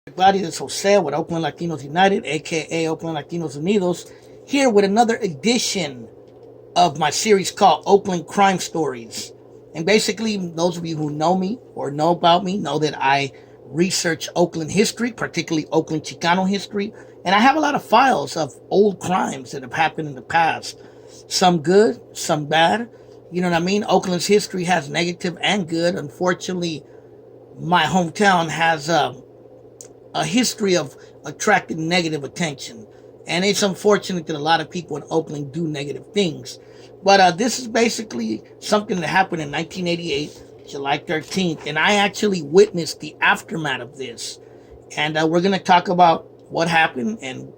Everybody, this is Jose with Oakland Latinos United, aka Oakland Latinos Unidos, here with another edition of my series called Oakland Crime Stories. And basically, those of you who know me or know about me know that I research Oakland history, particularly Oakland Chicano history, and I have a lot of files of old crimes that have happened in the past. Some good, some bad. You know what I mean? Oakland's history has negative and good. Unfortunately, my hometown has a history of attracting negative attention. And it's unfortunate that a lot of people in Oakland do negative things. But this is basically something that happened in 1988, July 13th. And I actually witnessed the aftermath of this. And we're going to talk about what happened and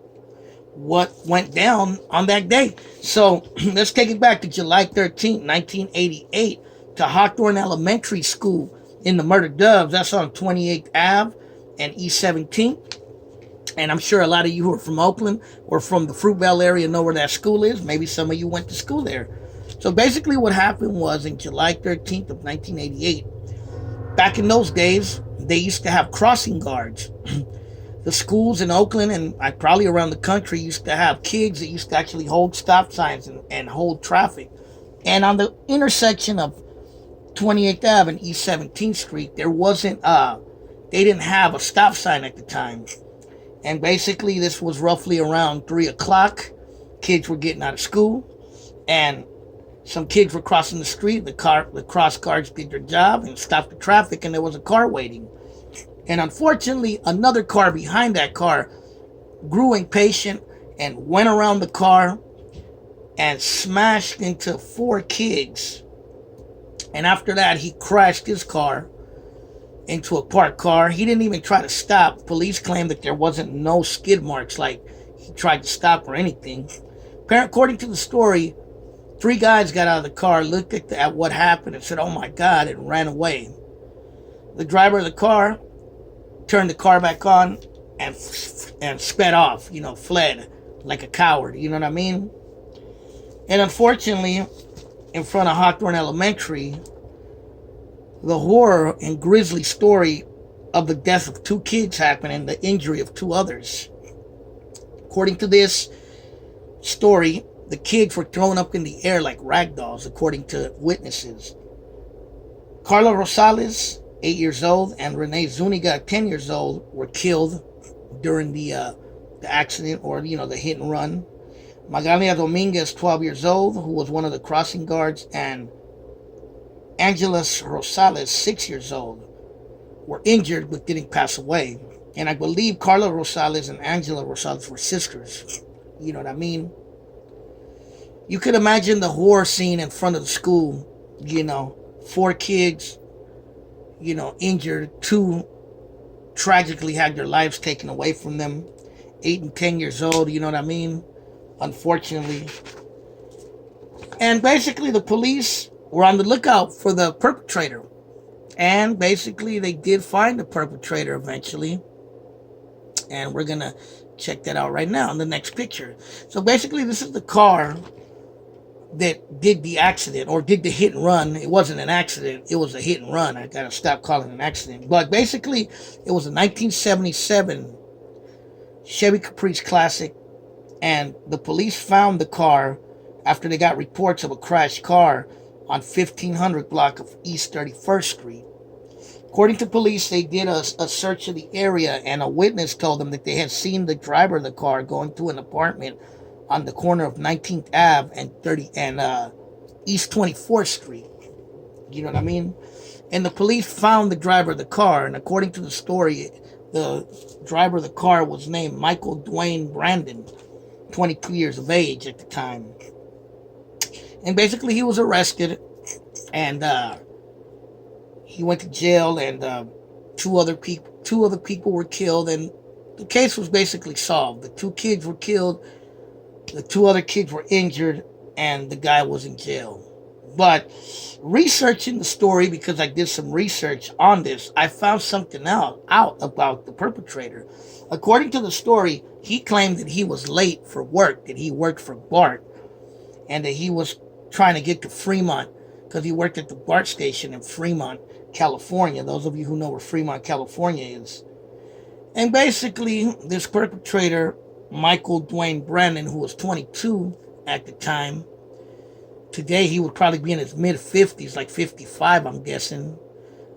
what went down on that day. So let's take it back to July 13th, 1988, to Hawthorne Elementary School in the Murder Doves. That's on 28th Ave and East 17th. And I'm sure a lot of you who are from Oakland or from the Fruitvale area know where that school is. Maybe some of you went to school there. So basically what happened was in July 13th of 1988, back in those days, they used to have crossing guards. The schools in Oakland and probably around the country used to have kids that used to actually hold stop signs and hold traffic. And on the intersection of 28th Ave and East 17th Street, they didn't have a stop sign at the time. And basically, this was roughly around 3 o'clock. Kids were getting out of school, and some kids were crossing the street. The cross guards did their job and stopped the traffic, and there was a car waiting. And unfortunately, another car behind that car grew impatient and went around the car and smashed into 4 kids. And after that, he crashed his car into a parked car. He didn't even try to stop. Police claimed that there wasn't no skid marks, like he tried to stop or anything. According to the story, 3 guys got out of the car, looked at what happened, and said, "Oh my God," and ran away. The driver of the car turned the car back on and sped off, fled like a coward, you know what I mean? And unfortunately, in front of Hawthorne Elementary, the horror and grisly story of the death of 2 kids happened and the injury of 2 others. According to this story, the kids were thrown up in the air like rag dolls, according to witnesses. Carla Rosales, 8 years old, and Renee Zuniga, 10 years old, were killed during the accident or, the hit and run. Magalia Dominguez, 12 years old, who was one of the crossing guards, and Angela Rosales, 6 years old, were injured but didn't pass away. And I believe Carla Rosales and Angela Rosales were sisters. You know what I mean? You could imagine the horror scene in front of the school. 4 kids, injured. 2 tragically had their lives taken away from them. 8 and 10 years old, you know what I mean? Unfortunately. And basically the police were on the lookout for the perpetrator. And basically they did find the perpetrator eventually. And we're going to check that out right now in the next picture. So basically this is the car that did the accident or did the hit and run. It wasn't an accident. It was a hit and run. I got to stop calling it an accident. But basically it was a 1977 Chevy Caprice Classic. And the police found the car after they got reports of a crashed car on 1500 block of East 31st Street. According to police, they did a search of the area, and a witness told them that they had seen the driver of the car going to an apartment on the corner of 19th Ave and East 24th Street. You know what I mean? And the police found the driver of the car, and according to the story, the driver of the car was named Michael Dwayne Brandon, 22 years of age at the time. And basically he was arrested and he went to jail, and 2 other people were killed, and the case was basically solved. The 2 kids were killed, the 2 other kids were injured, and the guy was in jail. But researching the story, because I did some research on this, I found something out about the perpetrator. According to the story, he claimed that he was late for work, that he worked for BART, and that he was trying to get to Fremont because he worked at the BART station in Fremont, California. Those of you who know where Fremont, California is. And basically, this perpetrator, Michael Dwayne Brandon, who was 22 at the time, today he would probably be in his mid 50s, like 55, I'm guessing.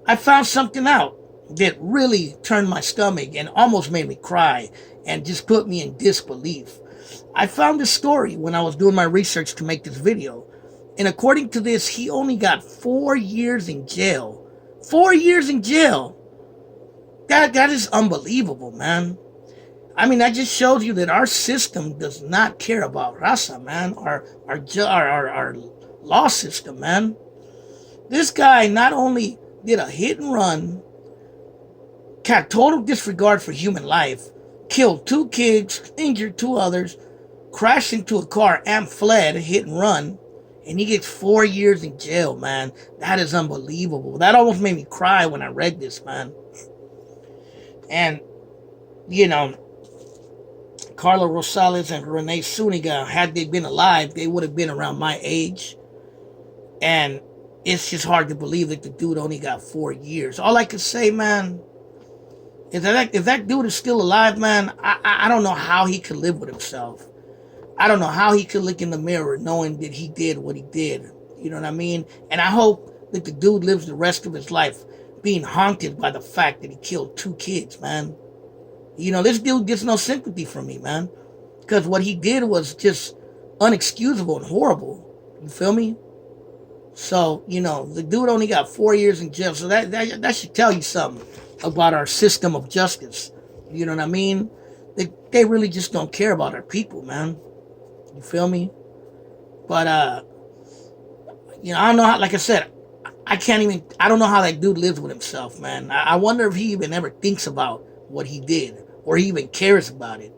I found something out that really turned my stomach and almost made me cry and just put me in disbelief. I found this story when I was doing my research to make this video. And according to this, he only got 4 years in jail. 4 years in jail. That is unbelievable, man. I mean, that just shows you that our system does not care about raza, man. Our law system, man. This guy not only did a hit and run, had total disregard for human life, killed 2 kids, injured 2 others, crashed into a car and fled, hit and run, and he gets 4 years in jail, man. That is unbelievable. That almost made me cry when I read this, man. And, you know, Carla Rosales and Renee Zuniga, had they been alive, they would have been around my age. And it's just hard to believe that the dude only got 4 years. All I can say, man, is that if that dude is still alive, man, I don't know how he could live with himself. I don't know how he could look in the mirror knowing that he did what he did. You know what I mean? And I hope that the dude lives the rest of his life being haunted by the fact that he killed 2 kids, man. You know, this dude gets no sympathy from me, man. Because what he did was just unexcusable and horrible. You feel me? So, you know, the dude only got 4 years in jail. So that should tell you something about our system of justice. You know what I mean? They really just don't care about our people, man. You feel me? But, you know, I don't know how, like I said, I don't know how that dude lives with himself, man. I wonder if he even ever thinks about what he did, or he even cares about it.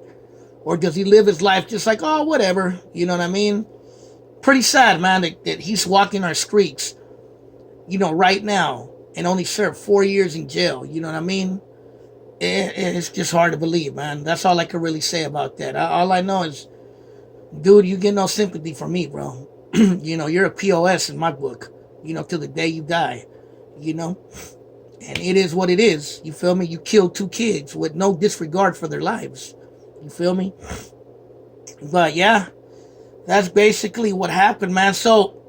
Or does he live his life just like, oh, whatever, you know what I mean? Pretty sad, man, that he's walking our streets, you know, right now, and only served 4 years in jail, you know what I mean? It's just hard to believe, man. That's all I can really say about that. All I know is, dude, you get no sympathy from me, bro. You know, you're a POS in my book. You know, till the day you die, you know? And it is what it is, you feel me? You killed 2 kids with no disregard for their lives, you feel me? But yeah, that's basically what happened, man. So,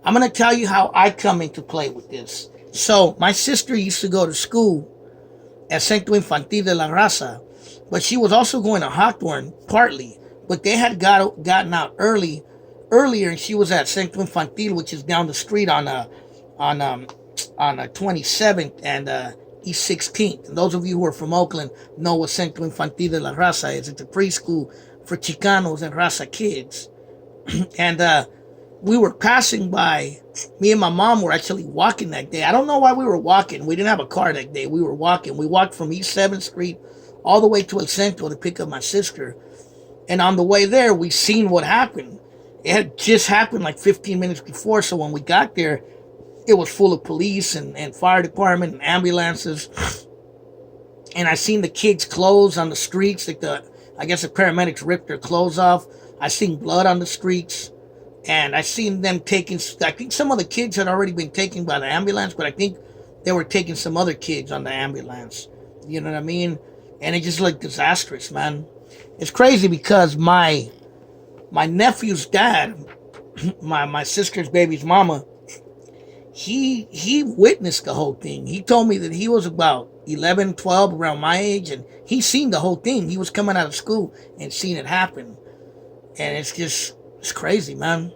I'm going to tell you how I come into play with this. So, my sister used to go to school at Centro Infantil de la Raza, but she was also going to Hawthorne, partly, but they had gotten out earlier, and she was at Centro Infantil, which is down the street on 27th and East 16th. And those of you who are from Oakland know what Centro Infantil de la Raza is. It's a preschool for Chicanos and Raza kids. And we were passing by. Me and my mom were actually walking that day. I don't know why we were walking. We didn't have a car that day. We were walking. We walked from East 7th Street all the way to El Centro to pick up my sister. And on the way there, we seen what happened. It had just happened like 15 minutes before, so when we got there, it was full of police and fire department and ambulances. And I seen the kids' clothes on the streets. Like I guess the paramedics ripped their clothes off. I seen blood on the streets. And I seen them taking, I think some of the kids had already been taken by the ambulance, but I think they were taking some other kids on the ambulance. You know what I mean? And it just looked disastrous, man. It's crazy because my nephew's dad, my sister's baby's mama, he witnessed the whole thing. He told me that he was about 11, 12, around my age, and he seen the whole thing. He was coming out of school and seen it happen. And it's crazy, man.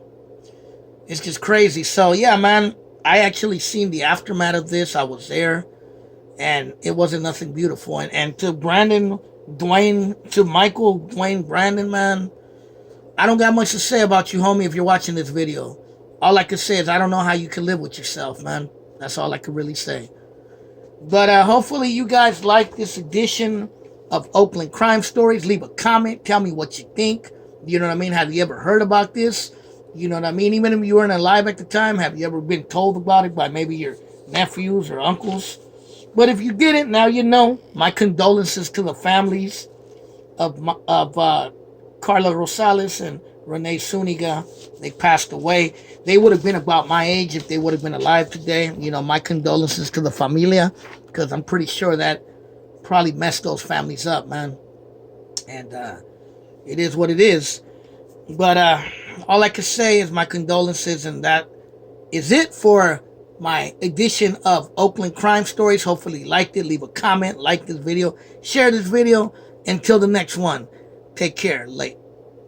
It's just crazy. So, yeah, man, I actually seen the aftermath of this. I was there, and it wasn't nothing beautiful. And to Michael Dwayne Brandon, man, I don't got much to say about you, homie, if you're watching this video. All I can say is I don't know how you can live with yourself, man. That's all I can really say. But hopefully you guys like this edition of Oakland Crime Stories. Leave a comment. Tell me what you think. You know what I mean? Have you ever heard about this? You know what I mean? Even if you weren't alive at the time, have you ever been told about it by maybe your nephews or uncles? But if you didn't, now you know. My condolences to the families of Carla Rosales and Renee Zuniga. They passed away. They would have been about my age if they would have been alive today. You know, my condolences to the familia, because I'm pretty sure that probably messed those families up, man. And it is what it is. But all I can say is my condolences, and that is it for my edition of Oakland Crime Stories. Hopefully you liked it. Leave a comment, like this video, share this video. Until the next one, take care. Late.